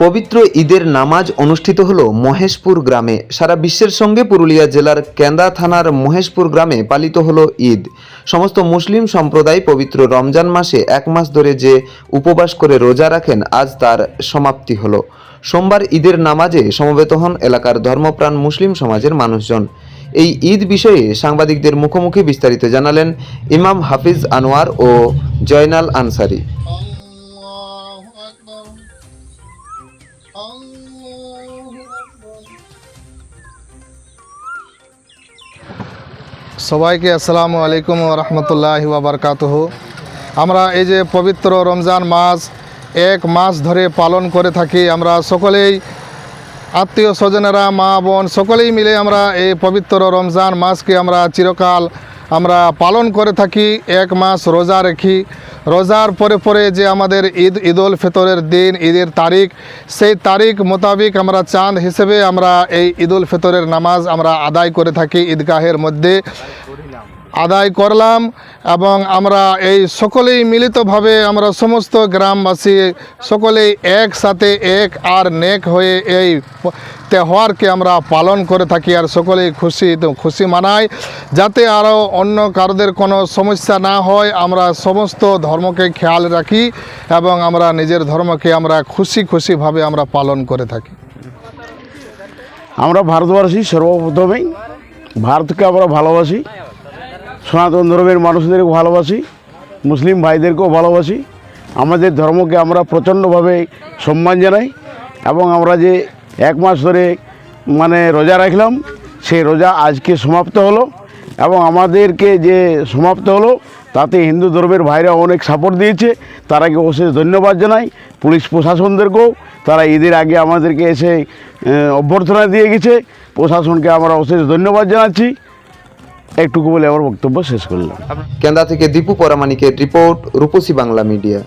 পবিত্র ঈদের নামাজ অনুষ্ঠিত হলো মহেশপুর গ্রামে। সারা বিশ্বের সঙ্গে পুরুলিয়া জেলার কেন্দা থানার মহেশপুর গ্রামে পালিত হলো ঈদ। সমস্ত মুসলিম সম্প্রদায় পবিত্র রমজান মাসে এক মাস ধরে যে উপবাস করে রোজা রাখেন, আজ তার সমাপ্তি হলো। সোমবার ঈদের নামাজে সমবেত হন এলাকার ধর্মপ্রাণ মুসলিম সমাজের মানুষজন। এই ঈদ বিষয়ে সাংবাদিকদের মুখোমুখি বিস্তারিত জানালেন ইমাম হাফিজ আনোয়ার ও জয়নাল আনসারি। সবাইকে আসসালামু আলাইকুম ওয়া রাহমাতুল্লাহি ওয়া বারাকাতুহু। আমরা এই যে পবিত্র রমজান মাস এক মাস ধরে পালন করে থাকি। আমরা সকলেই আত্মীয় স্বজনেরা, মা বোন সকলেই মিলে আমরা এই পবিত্র রমজান মাসকে আমরা চিরকাল আমরা পালন করে থাকি। এক মাস রোজা রাখি। রোজার পরে যে আমাদের ঈদুল ফিতরের দিন, ঈদের তারিখ, সেই তারিখ মোতাবিক আমরা চাঁদ হিসেবে আমরা এই ঈদুল ফিতরের নামাজ আমরা আদায় করে থাকি। ঈদগাহের মধ্যে আদায় করলাম এবং আমরা এই সকলেই মিলিতভাবে আমরা সমস্ত গ্রামবাসী সকলেই একসাথে এক আর নেক হয়ে এই তেহওয়ারকে আমরা পালন করে থাকি আর সকলেই খুশি মানাই, যাতে আরও অন্য কারোদের কোনো সমস্যা না হয়। আমরা সমস্ত ধর্মকে খেয়াল রাখি এবং আমরা নিজের ধর্মকে আমরা খুশিভাবে আমরা পালন করে থাকি। আমরা ভারতবাসী, সর্বপ্রথমেই ভারতকে আমরা ভালোবাসি, সনাতন ধর্মের মানুষদেরকে ভালোবাসি, মুসলিম ভাইদেরকেও ভালোবাসি। আমাদের ধর্মকে আমরা প্রচণ্ডভাবে সম্মান জানাই এবং আমরা যে এক মাস ধরে রোজা রাখলাম, সেই রোজা আজকে সমাপ্ত হলো এবং আমাদেরকে যে সমাপ্ত হলো তাতে হিন্দু ধর্মের ভাইরা অনেক সাপোর্ট দিয়েছে, তারাকে অশেষ ধন্যবাদ জানাই। পুলিশ প্রশাসনদেরকেও, তারা ঈদের আগে আমাদেরকে এসে অভ্যর্থনা দিয়ে গেছে, প্রশাসনকে আমরা অশেষ ধন্যবাদ জানাচ্ছি। একটুকু বলে আমার বক্তব্য শেষ করলাম। কেন্দা থেকে দীপু পরামানিকের রিপোর্ট, রূপসী বাংলা মিডিয়া।